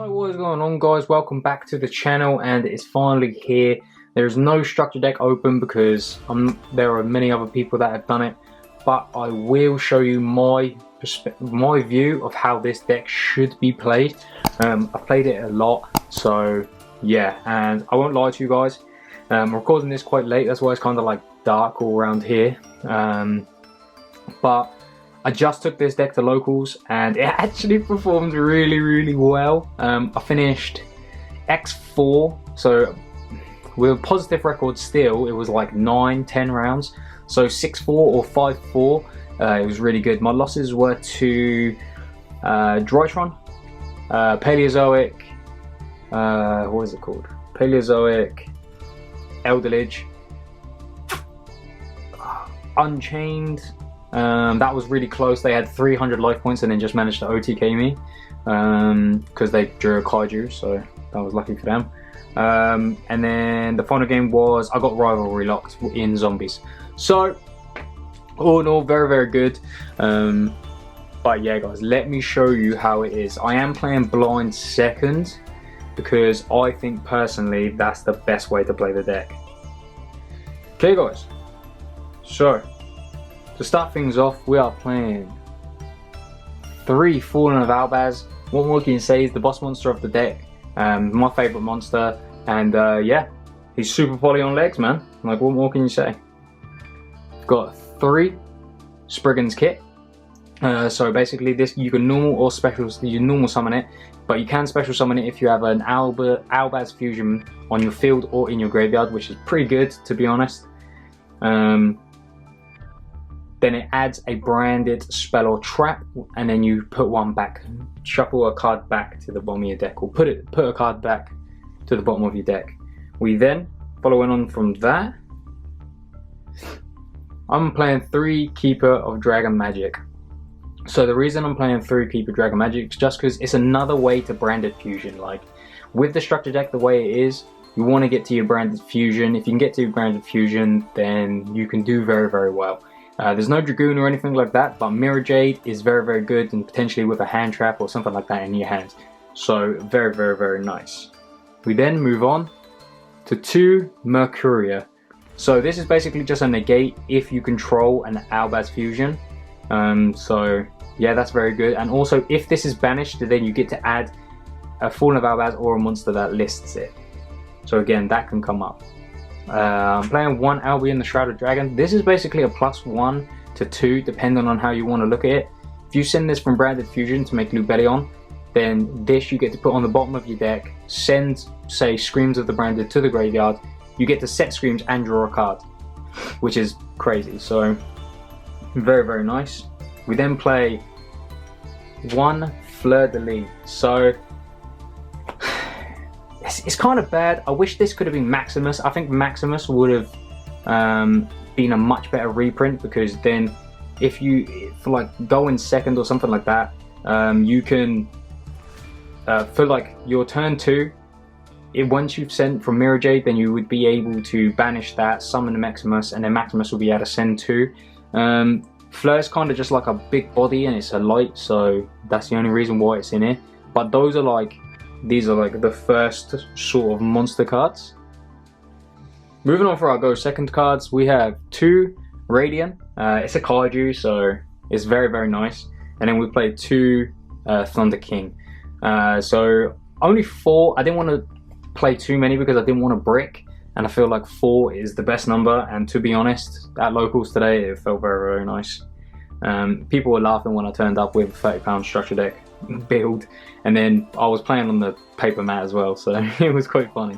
Yo, what is going on, guys? Welcome back to the channel, and it's finally here. There's no structure deck open because there are many other people that have done it, but I will show you my view of how this deck should be played. I've played it a lot, so yeah, and I won't lie to you guys, I'm recording this quite late, that's why it's kind of like dark all around here, but I just took this deck to locals and it actually performed really well. I finished X4, so with a positive record still, it was like 9-10 rounds, so 6-4 or 5-4. It was really good. My losses were to Droitron, Paleozoic, what is it called? Paleozoic, Elderledge, Unchained. That was really close. They had 300 life points and then just managed to OTK me because they drew a Kaiju, so that was lucky for them. And then the final game was I got Rivalry locked in Zombies. So all in all, very good. But yeah, guys, let me show you how it is. I am playing blind second because I think personally that's the best way to play the deck. Okay, guys, so to start things off, we are playing 3 Fallen of Albaz. What more can you say? He's the boss monster of the deck, my favourite monster, and yeah, he's super poly on legs, man. Like, what more can you say? Got 3 Spriggan's kit. So basically, this you can normal or special. You normal summon it, but you can special summon it if you have an Albaz fusion on your field or in your graveyard, which is pretty good, to be honest. Then it adds a branded spell or trap, and then you put one back. Shuffle a card back to the bottom of your deck, or put a card back to the bottom of your deck. We then, following on from that, I'm playing 3 Keeper of Dragon Magic. So the reason I'm playing 3 Keeper Dragon Magic is just because it's another way to branded fusion. Like, with the structure deck the way it is, you want to get to your branded fusion. If you can get to your branded fusion, then you can do very well. There's no Dragoon or anything like that, but Mirror Jade is very good, and potentially with a hand trap or something like that in your hand. So very nice. We then move on to 2 Mercuria. So this is basically just a negate if you control an Albaz fusion. So yeah, that's very good. And also, if this is banished, then you get to add a Fallen of Albaz or a monster that lists it. So again, that can come up. I'm playing 1 Albion the Shrouded Dragon. This is basically a +1 to 2 depending on how you want to look at it. If you send this from Branded Fusion to make Lubellion, then this you get to put on the bottom of your deck, send, say, Screams of the Branded to the graveyard, you get to set Screams and draw a card, which is crazy. So very nice. We then play 1 Fleur de Lis. So it's kind of bad. I wish this could have been Maximus. I think Maximus would have been a much better reprint, because then if you like go in second or something like that, you can for like your turn 2, once you've sent from Mirror Jade, then you would be able to banish that, summon the Maximus, and then Maximus will be able to send 2. Fleur's kind of just like a big body and it's a light, so that's the only reason why it's in here. But those are like, these are like the first sort of monster cards. Moving on for our go second cards, we have 2 Radiant. It's a Kaiju, so it's very nice. And then we played 2 Thunder King. So only 4. I didn't want to play too many because I didn't want to brick, and I feel like 4 is the best number. And to be honest, at locals today, it felt very nice. People were laughing when I turned up with a £30 structure deck build, and then I was playing on the paper mat as well, so it was quite funny.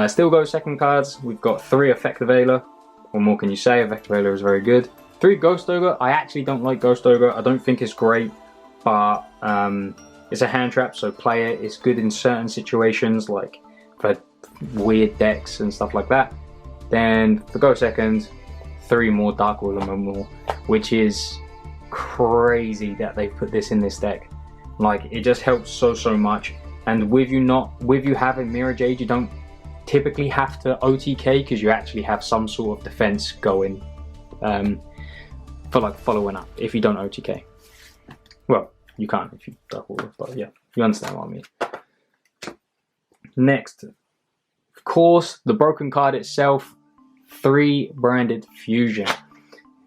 Still go second cards. We've got 3 Effective Ailer. What more can you say? Effective Ailer is very good. 3 Ghost Ogre. I actually don't like Ghost Ogre. I don't think it's great, but it's a hand trap, so play it. It's good in certain situations, like for weird decks and stuff like that. Then for go second, 3 more Dark Will Memorial, which is crazy that they've put this in this deck. Like, it just helps so much. And with you having Mirror Jade, you don't typically have to OTK, because you actually have some sort of defense going for like following up if you don't OTK. Well, you can't if you double, but yeah, you understand what I mean. Next, of course, the broken card itself, 3 branded fusion.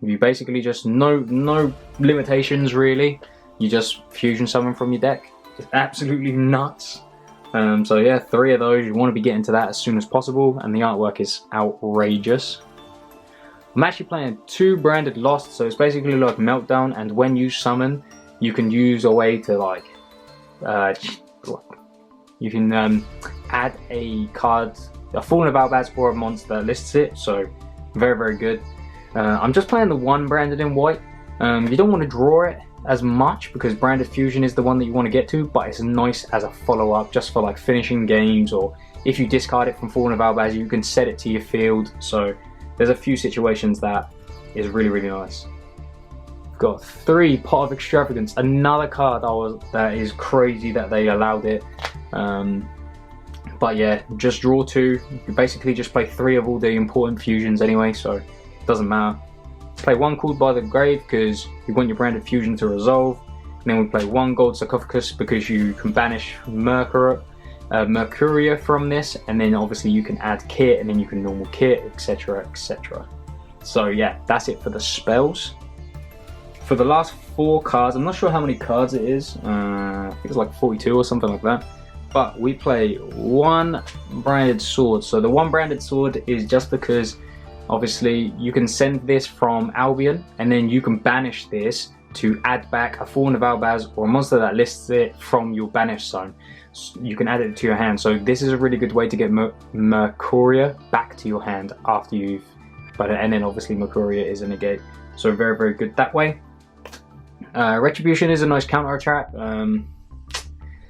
You basically just no limitations really. You just fusion summon from your deck. It's absolutely nuts. So yeah, 3 of those. You want to be getting to that as soon as possible, and the artwork is outrageous. I'm actually playing 2 branded Lost, so it's basically like Meltdown, and when you summon, you can use a way to like, you can add a card, a Fallen of Albaz or a monster that lists it, so very good. I'm just playing the 1 branded in white. You don't want to draw it as much because branded fusion is the one that you want to get to, but it's nice as a follow-up just for like finishing games, or if you discard it from Fallen of Albaz, you can set it to your field. So there's a few situations that is really nice. We've got 3 Pot of Extravagance, another card that is crazy that they allowed it. But yeah, just draw 2. You basically just play 3 of all the important fusions anyway, so it doesn't matter. Play 1 Called by the Grave because you want your branded fusion to resolve. And then we play 1 Gold Sarcophagus because you can banish Mercuria from this, and then obviously you can add kit, and then you can normal kit, etc. So yeah, that's it for the spells. For the last 4 cards, I'm not sure how many cards it is. I think it's like 42 or something like that. But we play 1 branded sword. So the 1 branded sword is just because obviously you can send this from Albion, and then you can banish this to add back a Fallen of Albaz or a monster that lists it from your banish zone. So you can add it to your hand. So this is a really good way to get Mercuria back to your hand after you've, and then obviously Mercuria is a negate. So very good that way. Retribution is a nice counter attack.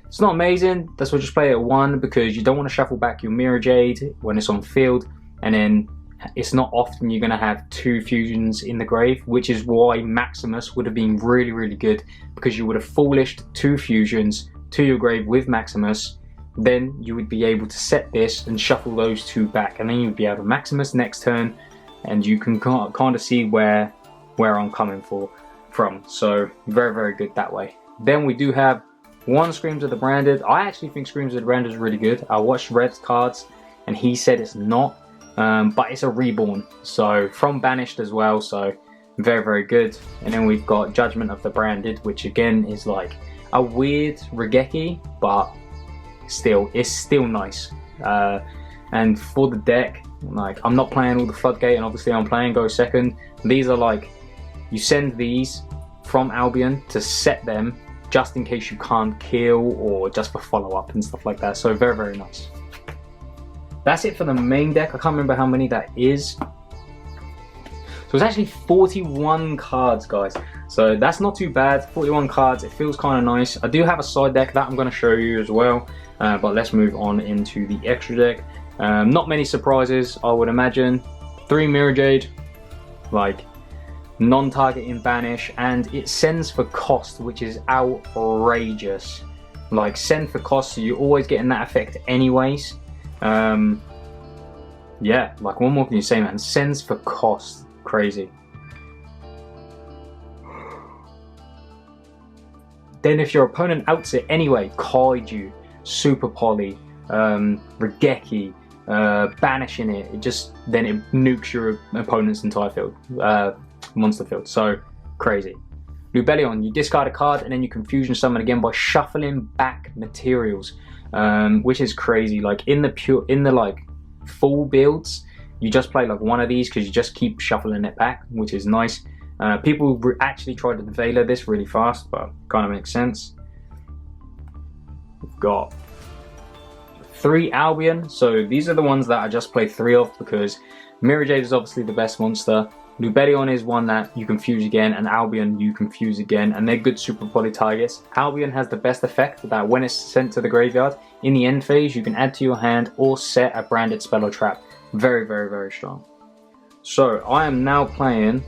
It's not amazing. That's why I just play it at 1 because you don't want to shuffle back your Mirror Jade when it's on field, and then it's not often you're going to have 2 fusions in the grave, which is why Maximus would have been really good, because you would have foolished 2 fusions to your grave with Maximus. Then you would be able to set this and shuffle those 2 back, and then you'd be able to Maximus next turn, and you can kind of see where I'm coming from. So very good that way. Then we do have 1 Screams of the Branded. I actually think Screams of the Branded is really good. I watched Red's cards and he said it's not. But it's a reborn, so from banished as well, so very good. And then we've got Judgment of the Branded, which again is like a weird Regeki, but it's still nice. And for the deck, like I'm not playing all the Floodgate, and obviously I'm playing Go Second. These are like, you send these from Albion to set them just in case you can't kill, or just for follow-up and stuff like that, so very nice. That's it for the main deck. I can't remember how many that is. So it's actually 41 cards, guys. So that's not too bad. 41 cards. It feels kind of nice. I do have a side deck that I'm going to show you as well. But let's move on into the extra deck. Not many surprises, I would imagine. 3 Mirror Jade, like non-targeting banish, and it sends for cost, which is outrageous. Like send for cost, so you're always getting that effect anyways. Yeah, like what more can you say, man? Sends for cost, crazy. Then if your opponent outs it anyway, Kaiju, Super Poly, Regeki, banishing it, then it nukes your opponent's entire field, monster field, so crazy. Lubellion, you discard a card and then you can fusion summon again by shuffling back materials. Which is crazy. Like in the like full builds, you just play like 1 of these because you just keep shuffling it back, which is nice. People actually tried to Veiler this really fast, but kind of makes sense. We've got 3 Albion, so these are the ones that I just play 3 of because Mirror Jade is obviously the best monster. Lubellion is one that you can fuse again, and Albion you can fuse again, and they're good super poly targets. Albion has the best effect that when it's sent to the graveyard, in the end phase you can add to your hand or set a branded spell or trap. Very strong. So I am now playing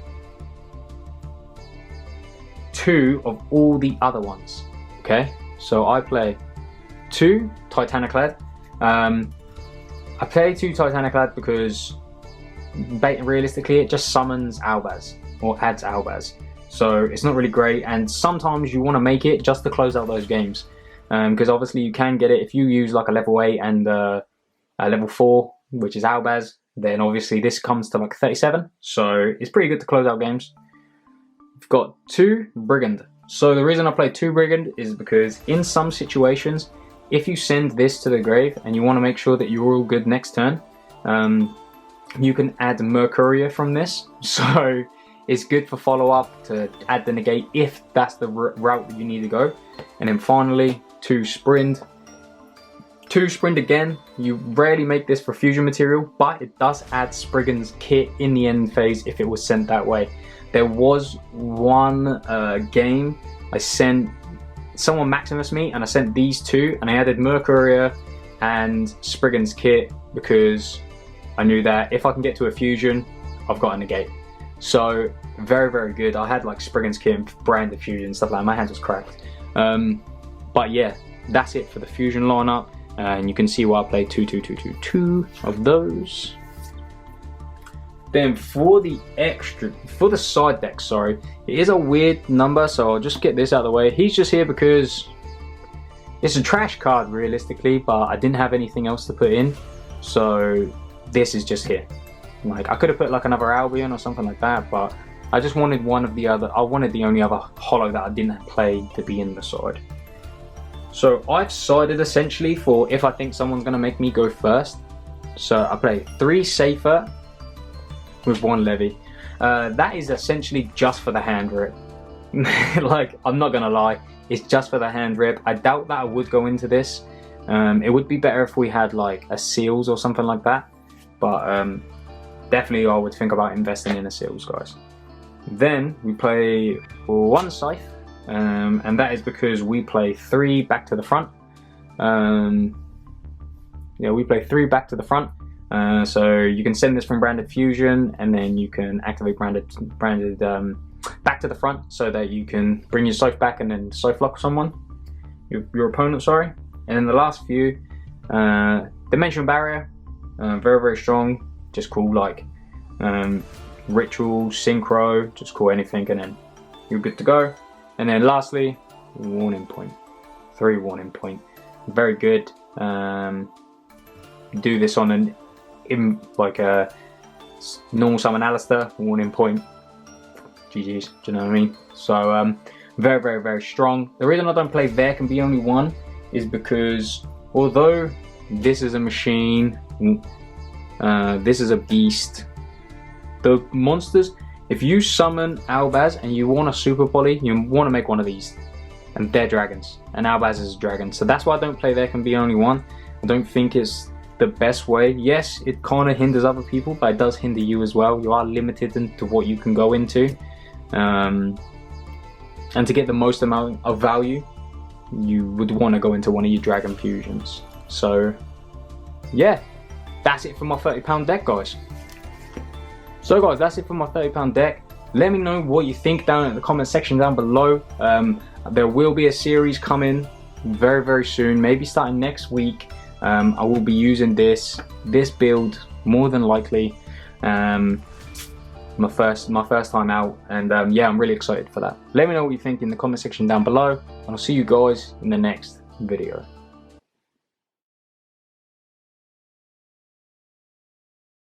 2 of all the other ones. Okay, so I play 2 Titaniclad. I play 2 Titaniclad because realistically it just summons Albaz or adds Albaz, so it's not really great, and sometimes you want to make it just to close out those games. because obviously you can get it if you use like a level 8 and a level 4, which is Albaz. Then obviously this comes to like 37, so it's pretty good to close out games. We've got 2 Brigand. So the reason I play 2 Brigand is because in some situations, if you send this to the grave and you want to make sure that you're all good next turn, you can add Mercuria from this. So it's good for follow-up to add the negate if that's the route that you need to go. And then finally, 2 Sprint. 2 Sprint again, you rarely make this for fusion material, but it does add Spriggan's kit in the end phase if it was sent that way. There was one game I sent, someone Maximus me, and I sent these 2, and I added Mercuria and Spriggan's kit because I knew that if I can get to a fusion, I've got a negate. So very, very good. I had like Spriggan's kit and branded fusion, stuff like that. My hands was cracked. But yeah, that's it for the fusion lineup. And you can see why I played 2 of those. Then for the side deck, sorry, it is a weird number, so I'll just get this out of the way. He's just here because it's a trash card realistically, but I didn't have anything else to put in, so this is just here. Like I could have put like another Albion or something like that, but I just wanted one of the other. I wanted the only other holo that I didn't play to be in the side. So I've sided essentially for if I think someone's gonna make me go first. So I play 3 Safer with 1 Levy. That is essentially just for the hand rip. Like, I'm not gonna lie, it's just for the hand rip. I doubt that I would go into this. It would be better if we had like a Seals or something like that. But definitely I would think about investing in a Seals, guys. Then we play 1 Scythe. And that is because we play 3 back to the front. Yeah, we play 3 back to the front. So you can send this from branded fusion, and then you can activate branded back to the front, so that you can bring your Scythe back and then Scythe lock someone, your opponent, sorry. And then the last few, Dimension Barrier, very, very strong, just cool like Ritual, Synchro, just call anything, and then you're good to go. And then lastly, Warning Point. 3 Warning Point. Very good. Do this on like a normal summon Alistair, Warning Point. GG's, do you know what I mean? So very, very, very strong. The reason I don't play There Can Be Only One is because although this is a machine, this is a beast, the monsters, if you summon Albaz and you want a super poly, you want to make one of these. And they're dragons. And Albaz is a dragon. So that's why I don't play There Can Be Only One. I don't think it's the best way. Yes, it kind of hinders other people, but it does hinder you as well. You are limited into what you can go into. And to get the most amount of value, you would want to go into one of your dragon fusions. So yeah, that's it for my £30 deck, guys. So guys, that's it for my £30 deck. Let me know what you think down in the comment section down below. There will be a series coming very, very soon, maybe starting next week. I will be using this build more than likely. My first time out, and yeah, I'm really excited for that. Let me know what you think in the comment section down below, and I'll see you guys in the next video.